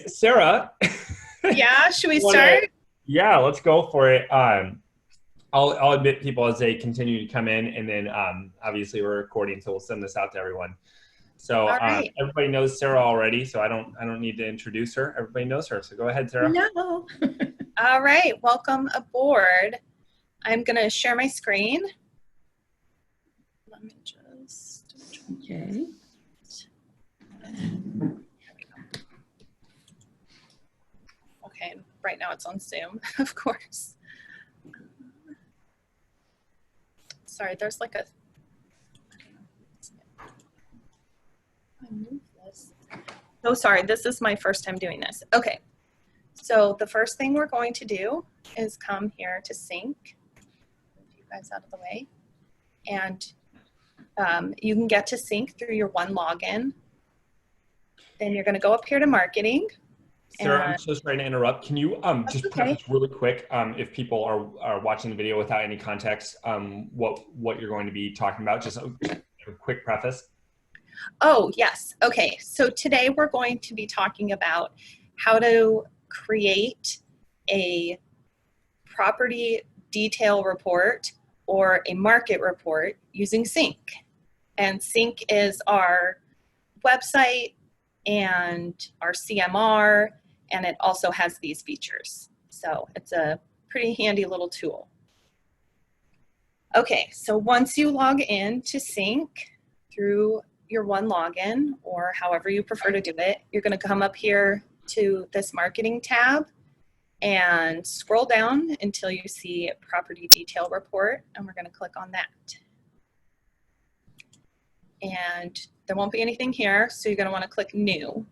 Sarah. Yeah, should we start? Yeah, let's go for it. I'll admit people as they continue to come in, and then obviously we're recording, so we'll send this out to everyone. So All right. everybody knows Sarah already, so I don't need to introduce her. Everybody knows her, so go ahead, Sarah. No. All right, welcome aboard. I'm gonna share my screen. Let me just. Okay. Okay, right now it's on Zoom, of course. Sorry, there's like a. I move this. Oh, sorry, this is my first time doing this. Okay, so the first thing we're going to do is come here to sync. Move you guys out of the way. And you can get to sync through your one login. Then you're going to go up here to marketing. Sarah, I'm so sorry to interrupt. Can you just preface really quick, if people are watching the video without any context, what you're going to be talking about? Just a quick preface. Oh, yes. Okay. So today we're going to be talking about how to create a property detail report or a market report using Sync. And Sync is our website and our CMR, and it also has these features. So it's a pretty handy little tool. Okay, so once you log in to Sync through your one login, or however you prefer to do it, you're gonna come up here to this marketing tab and scroll down until you see property detail report, and we're gonna click on that. And there won't be anything here, so you're gonna wanna click new.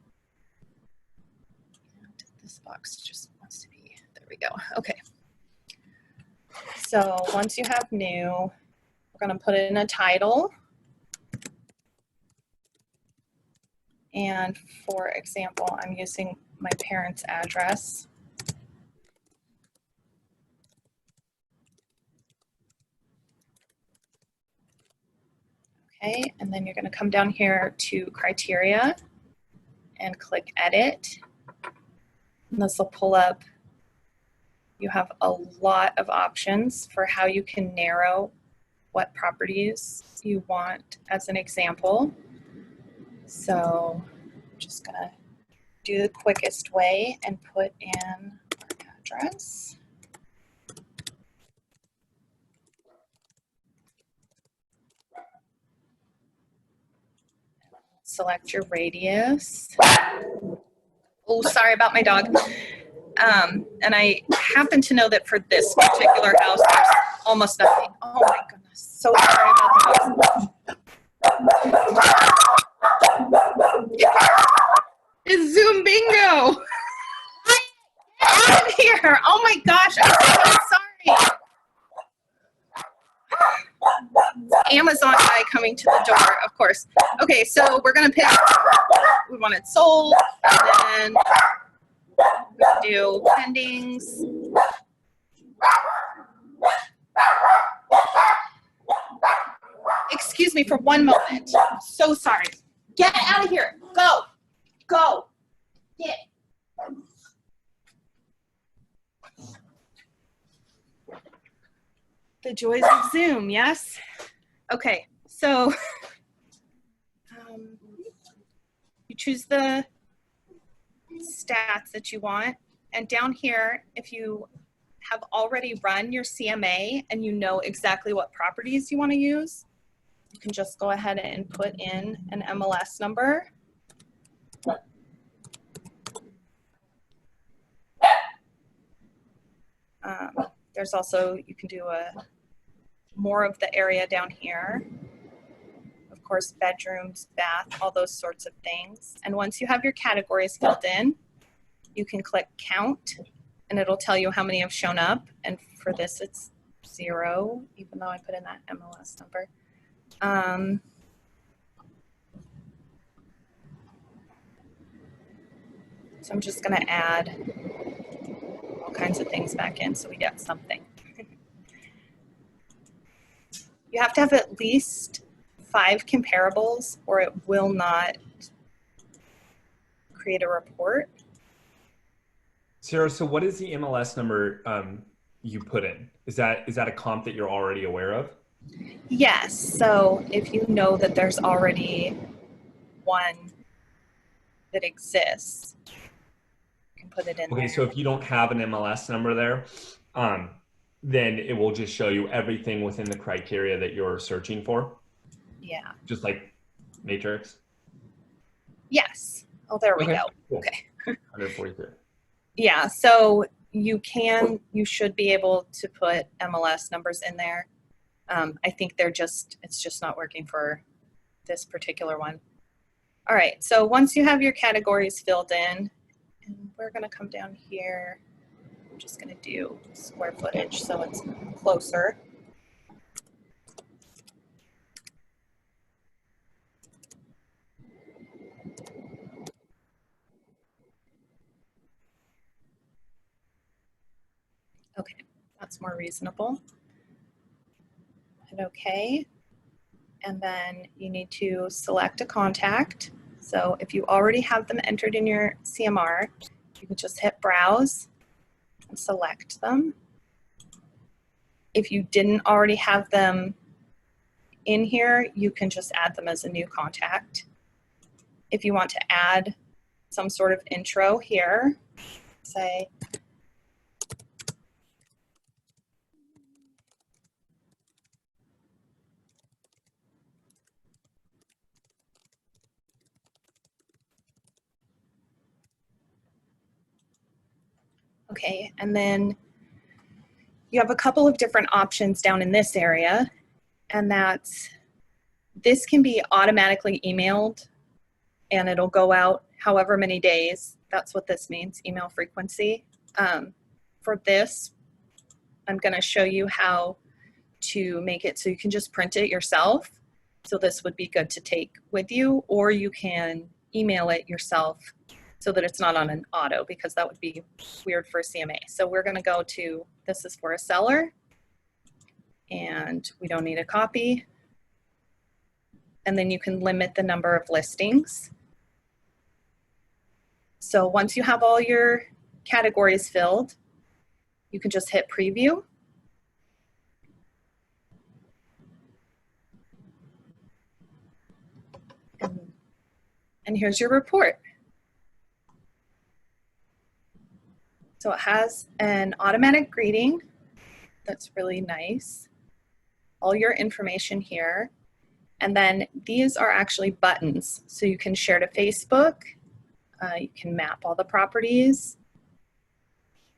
This box just wants to be, there we go, okay. So once you have new, we're gonna put in a title. And for example, I'm using my parents' address. Okay, and then you're gonna come down here to criteria and click edit. And this will pull up, you have a lot of options for how you can narrow what properties you want as an example. So I'm just gonna do the quickest way and put in our address. Select your radius. Oh, sorry about my dog. And I happen to know that for this particular house, there's almost nothing. Oh my goodness, so sorry about the dog. It's Zoom bingo. Get out of here. Oh my gosh, I'm so sorry. Amazon guy coming to the door, of course. Okay, so we're gonna pick, we want it sold, and then we can do pendings. Excuse me for one moment. So sorry. Get out of here. Go. Go. Get. The joys of Zoom, yes? Okay, so you choose the stats that you want, and down here, if you have already run your CMA and you know exactly what properties you want to use, you can just go ahead and put in an MLS number. There's also, you can do more of the area down here. Of course, bedrooms, bath, all those sorts of things. And once you have your categories filled in, you can click count, and it'll tell you how many have shown up. And for this, it's 0, even though I put in that MLS number. So I'm just gonna add all kinds of things back in so we get something. You have to have at least 5 comparables or it will not create a report. Sarah, so what is the MLS number you put in? Is that a comp that you're already aware of? Yes, so if you know that there's already one that exists, you can put it in Okay, there. so if you don't have an MLS number there, um, then it will just show you everything within the criteria that you're searching for, Yeah. just like Matrix. Yes. Oh, there we Okay, go. cool. Okay. 143. Yeah, so you should be able to put MLS numbers in there. I think it's just not working for this particular one. All right, so once you have your categories filled in, and we're gonna come down here, I'm just gonna do square footage so it's closer. Okay, that's more reasonable. Hit OK. And then you need to select a contact. So if you already have them entered in your CMR, you can just hit Browse and select them. If you didn't already have them in here, you can just add them as a new contact. If you want to add some sort of intro here, say, okay, and then you have a couple of different options down in this area, and this can be automatically emailed and it'll go out however many days. That's what this means, email frequency. For this, I'm going to show you how to make it so you can just print it yourself. So this would be good to take with you, or you can email it yourself so that it's not on an auto, because that would be weird for a CMA. So we're going to go to, this is for a seller, and we don't need a copy. And then you can limit the number of listings. So once you have all your categories filled, you can just hit preview. And here's your report. So it has an automatic greeting. That's really nice. All your information here. And then these are actually buttons. So you can share to Facebook. You can map all the properties.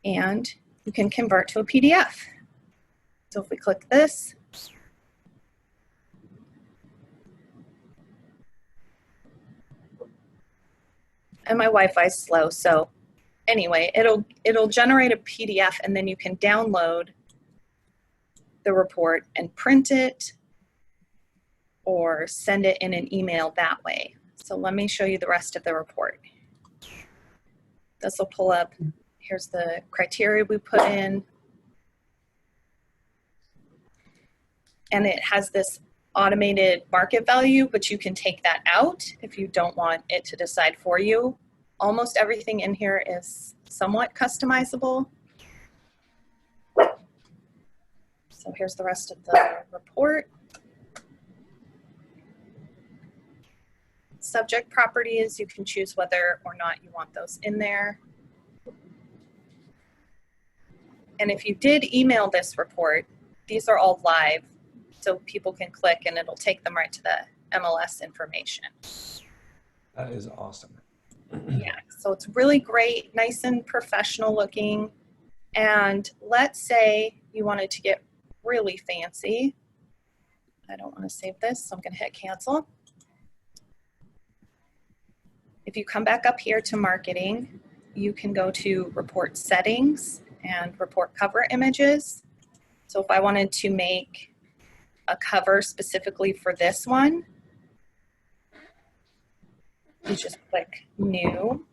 And you can convert to a PDF. So if we click this, and my Wi-Fi is slow, so anyway, it'll generate a PDF, and then you can download the report and print it or send it in an email that way. So let me show you the rest of the report. This will pull up, here's the criteria we put in. And it has this automated market value, but you can take that out if you don't want it to decide for you. Almost everything in here is somewhat customizable. So here's the rest of the report. Subject properties, you can choose whether or not you want those in there. And if you did email this report, these are all live, so people can click and it'll take them right to the MLS information. That is awesome. Yeah, so it's really great, nice and professional looking. And let's say you wanted to get really fancy. I don't want to save this, so I'm going to hit cancel. If you come back up here to marketing, you can go to report settings and report cover images. So if I wanted to make a cover specifically for this one, you just click new.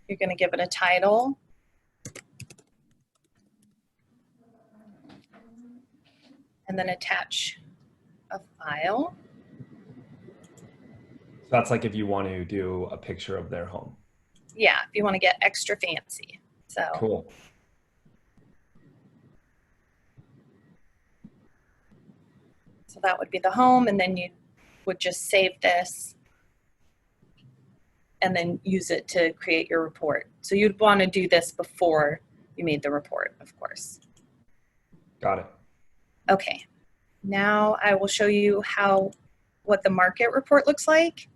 You're going to give it a title. And then attach a file. So that's like if you want to do a picture of their home. Yeah, if you want to get extra fancy. So, Cool. so that would be the home, and then you would just save this and then use it to create your report. So you'd want to do this before you made the report, of course. Got it. Okay, now I will show you what the market report looks like.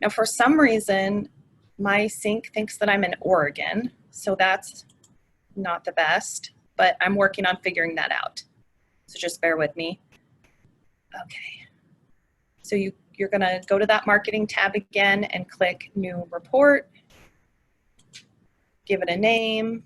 Now, for some reason, my sync thinks that I'm in Oregon, so that's not the best, but I'm working on figuring that out. So just bear with me. Okay, so you're gonna go to that marketing tab again and click new report, give it a name.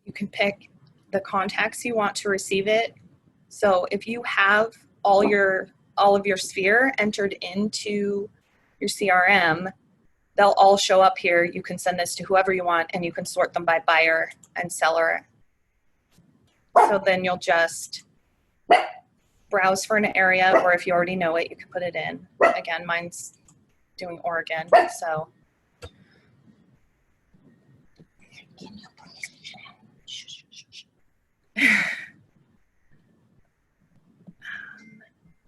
You can pick the contacts you want to receive it. So if you have all of your sphere entered into your CRM, they'll all show up here. You can send this to whoever you want, and you can sort them by buyer and seller. So then you'll just browse for an area, or if you already know it, you can put it in. Again, mine's doing Oregon, so.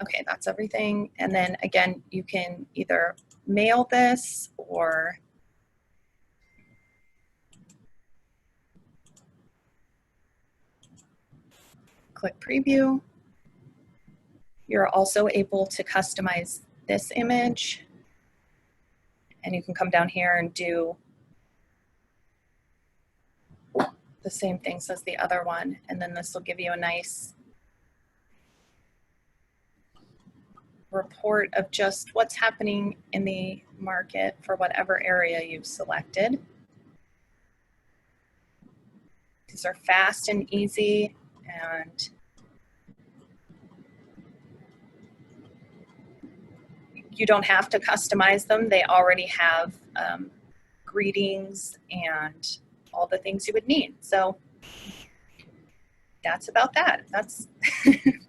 Okay, that's everything. And then again, you can either mail this or click preview. You're also able to customize this image, and you can come down here and do the same things as the other one, and then this will give you a nice report of just what's happening in the market for whatever area you've selected. These are fast and easy, and you don't have to customize them. They already have greetings and all the things you would need. So that's about that. That's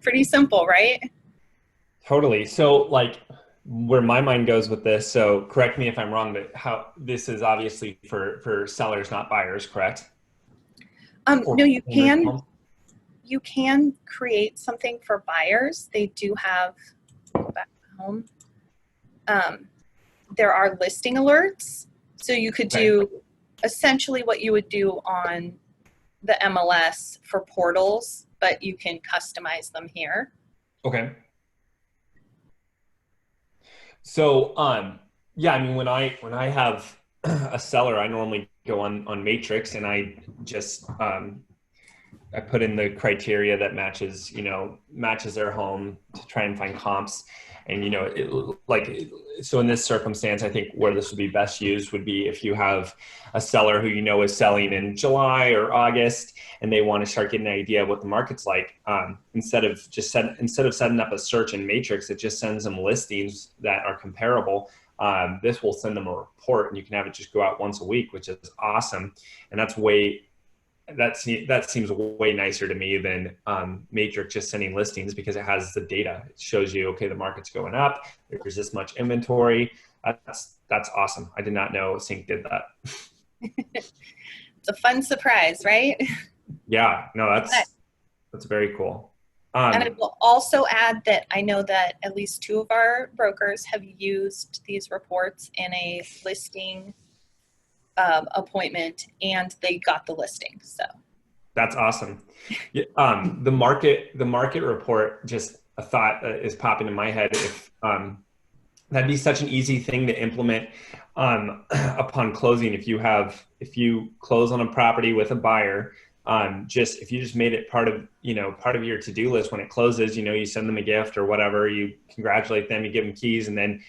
pretty simple, right? Totally. So like where my mind goes with this, so correct me if I'm wrong, but how this is obviously for sellers, not buyers, correct? No, you can create something for buyers. They do have, go back home. There are listing alerts. So you could do essentially what you would do on the MLS for portals, but you can customize them here. Okay. So, yeah, I mean, when I have a seller, I normally go on Matrix, and I just I put in the criteria that matches their home to try and find comps. And so in this circumstance, I think where this would be best used would be if you have a seller who is selling in July or August, and they want to start getting an idea of what the market's like. Instead of setting up a search in Matrix, it just sends them listings that are comparable. This will send them a report, and you can have it just go out once a week, which is awesome. And that seems way nicer to me than Matrix just sending listings, because it has the data. It shows you, okay, the market's going up, there's this much inventory. That's awesome. I did not know Sync did that. It's a fun surprise, right? Yeah, no, that's very cool. And I will also add that I know that at least 2 of our brokers have used these reports in a listing appointment, and they got the listing. So that's awesome. The market report, just a thought is popping in my head. If that'd be such an easy thing to implement upon closing. If you close on a property with a buyer, if you just made it part of your to-do list when it closes, you send them a gift or whatever, you congratulate them, you give them keys, and then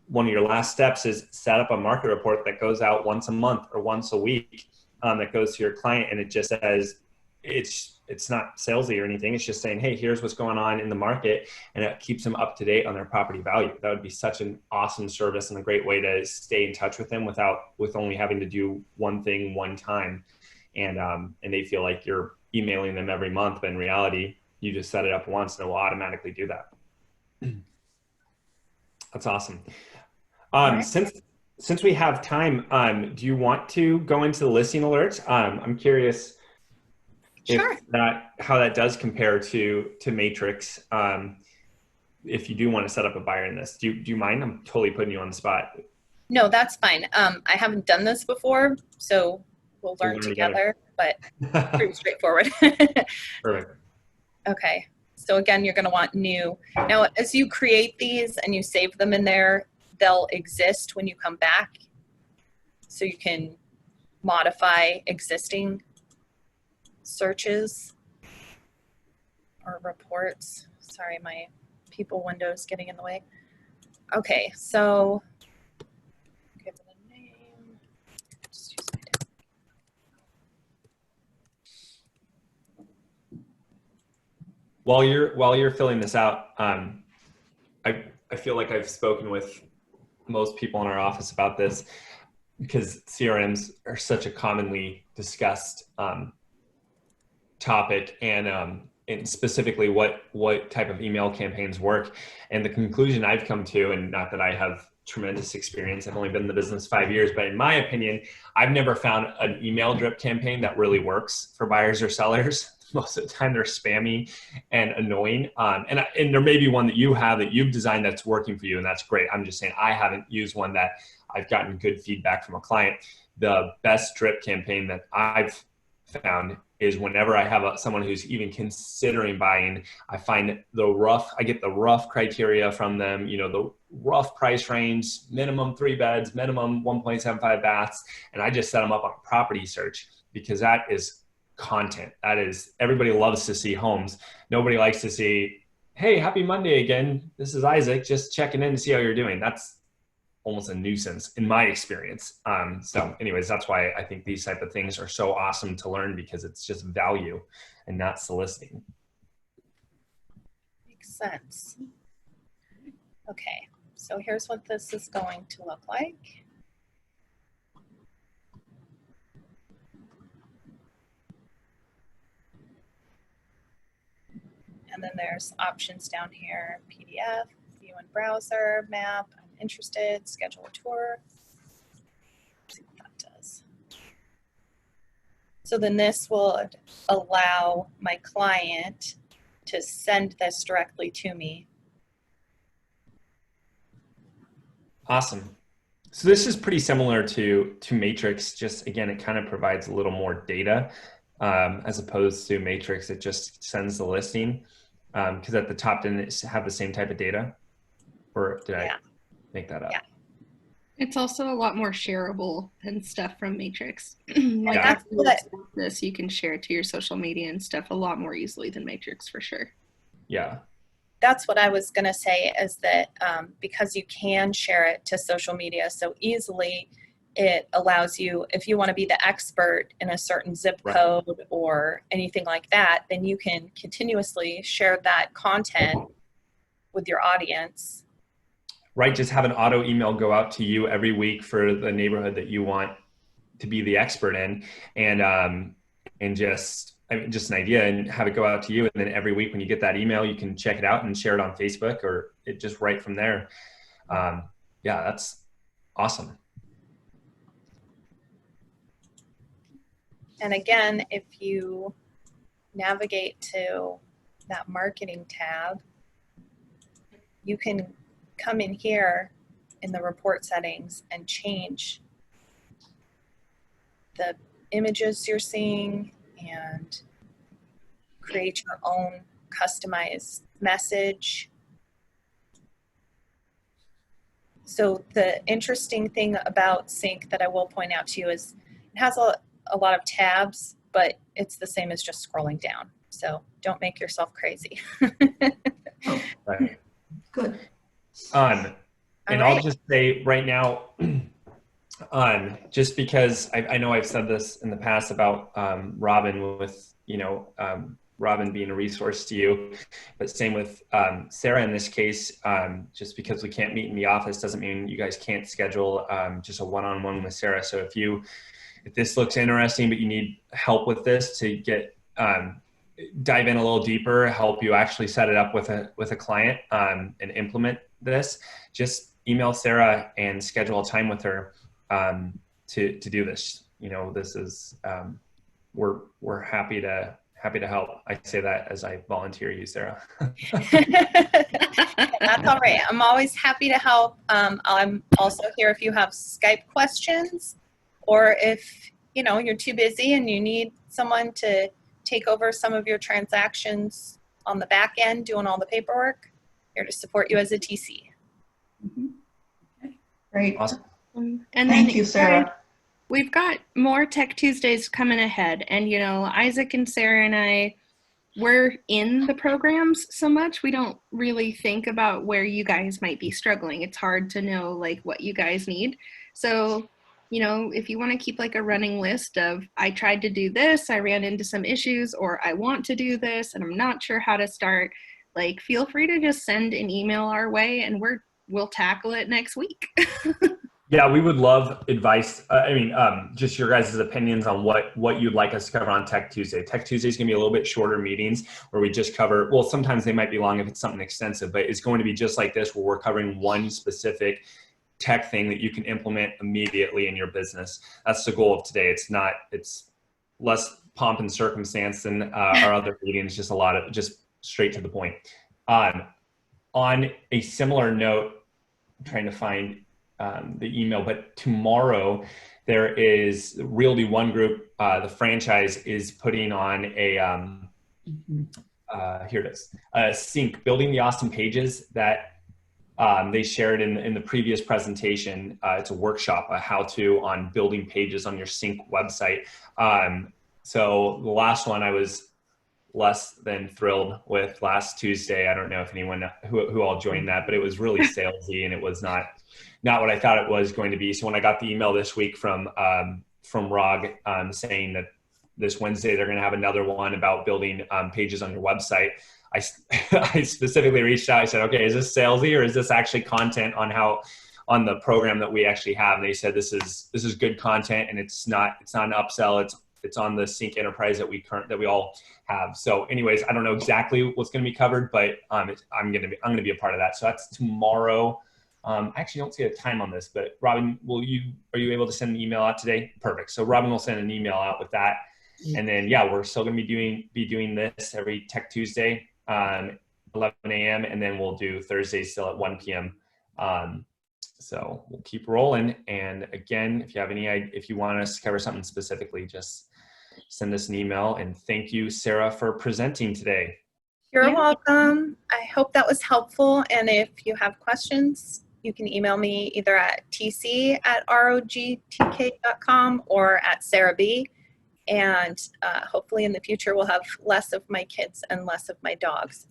one of your last steps is set up a market report that goes out once a month or once a week, that goes to your client, and it just says, it's not salesy or anything. It's just saying, hey, here's what's going on in the market, and it keeps them up to date on their property value. That would be such an awesome service and a great way to stay in touch with them with only having to do one thing one time, and they feel like you're emailing them every month, but in reality, you just set it up once and it will automatically do that. That's awesome. All right. Since we have time, do you want to go into the listing alerts? I'm curious Sure. how that does compare to Matrix. If you do want to set up a buyer in this, do you mind? I'm totally putting you on the spot. No, that's fine. I haven't done this before, so we'll We'll learn learn together. together, but pretty straightforward. Perfect. Okay. So again, you're going to want new. Now, as you create these and you save them in there, they'll exist when you come back. So you can modify existing searches or reports. Sorry, my people window is getting in the way. Okay, so give it a name. Just use my tab. While you're filling this out, I feel like I've spoken with most people in our office about this because CRMs are such a commonly discussed topic, and specifically what type of email campaigns work. And the conclusion I've come to, and not that I have tremendous experience, I've only been in the business 5 years, but in my opinion, I've never found an email drip campaign that really works for buyers or sellers. Most of the time they're spammy and annoying. And there may be one that you've designed that's working for you, and that's great. I'm just saying I haven't used one that I've gotten good feedback from a client. The best drip campaign that I've found is whenever I have someone who's even considering buying, I get the rough criteria from them, the rough price range, minimum 3 beds, minimum 1.75 baths. And I just set them up on a property search because that is content. That is, everybody loves to see homes. Nobody likes to see, hey, happy Monday again. This is Isaac, just checking in to see how you're doing. That's almost a nuisance in my experience. So anyways, that's why I think these type of things are so awesome to learn, because it's just value and not soliciting. Makes sense. Okay, so here's what this is going to look like. And then there's options down here: PDF, view in browser, map, I'm interested, schedule a tour. Let's see what that does. So then this will allow my client to send this directly to me. Awesome. So this is pretty similar to Matrix. Just again, it kind of provides a little more data as opposed to Matrix. It just sends the listing. Because at the top, didn't it have the same type of data? Or did I make that up? Yeah. It's also a lot more shareable than stuff from Matrix. Like that's what this, you can share it to your social media and stuff a lot more easily than Matrix, for sure. Yeah. That's what I was going to say, is that because you can share it to social media so easily, it allows you, if you want to be the expert in a certain zip code or anything like that, then you can continuously share that content with your audience. Right. Just have an auto email go out to you every week for the neighborhood that you want to be the expert in, and just an idea, and have it go out to you. And then every week when you get that email, you can check it out and share it on Facebook, or it just right from there. Yeah, that's awesome. And again, if you navigate to that marketing tab, you can come in here in the report settings and change the images you're seeing and create your own customized message. So the interesting thing about Sync that I will point out to you is it has a lot of tabs, but it's the same as just scrolling down. So don't make yourself crazy. Oh, right. Good. And I'll just say right now, just because I know I've said this in the past about Robin, with Robin being a resource to you, but same with Sarah in this case. Just because we can't meet in the office doesn't mean you guys can't schedule just a one-on-one with Sarah. So if this looks interesting, but you need help with this to get dive in a little deeper, help you actually set it up with a client and implement this, just email Sarah and schedule a time with her to do this. This is we're happy to help. I say that as I volunteer you, Sarah. That's all right. I'm always happy to help. I'm also here if you have Skype questions, or if you're too busy and you need someone to take over some of your transactions on the back end, doing all the paperwork. Here to support you as a TC. Okay. Great. Awesome. And Thank you, Sarah. We've got more Tech Tuesdays coming ahead, and Isaac and Sarah and I, we're in the programs so much, we don't really think about where you guys might be struggling. It's hard to know like what you guys need. So, if you want to keep like a running list of, I tried to do this, I ran into some issues, or I want to do this and I'm not sure how to start, like feel free to just send an email our way and we'll tackle it next week. Yeah, we would love advice. Just your guys' opinions on what you'd like us to cover on Tech Tuesday. Tech Tuesday is going to be a little bit shorter meetings where we just cover, well, sometimes they might be long if it's something extensive, but it's going to be just like this where we're covering one specific tech thing that you can implement immediately in your business. That's the goal of today. It's less pomp and circumstance than our other meetings, just a lot of just straight to the point. On a similar note, I'm trying to find the email, but tomorrow there is Realty One Group, the franchise is putting on a, here it is, Sync, building the awesome pages that they shared in the previous presentation. It's a workshop, a how-to on building pages on your Sync website. So the last one I was less than thrilled with last Tuesday. I don't know if anyone who all joined that, but it was really salesy and it was not what I thought it was going to be. So when I got the email this week from ROG saying that this Wednesday they're going to have another one about building pages on your website, I specifically reached out. I said, okay, is this salesy or is this actually content on the program that we actually have? And they said this is good content and it's not an upsell. It's on the Sync Enterprise that we all have. So anyways, I don't know exactly what's going to be covered, but I'm going to be a part of that. So that's tomorrow. I actually don't see a time on this, but Robin, are you able to send an email out today? Perfect. So Robin will send an email out with that. And then, yeah, we're still going to be doing this every Tech Tuesday, 11 a.m. And then we'll do Thursdays still at 1 p.m. So we'll keep rolling. And again, if you want us to cover something specifically, just send us an email. And thank you, Sarah, for presenting today. You're welcome. I hope that was helpful. And if you have questions, you can email me either at tc@rogtk.com or at Sarah B. And hopefully in the future, we'll have less of my kids and less of my dogs.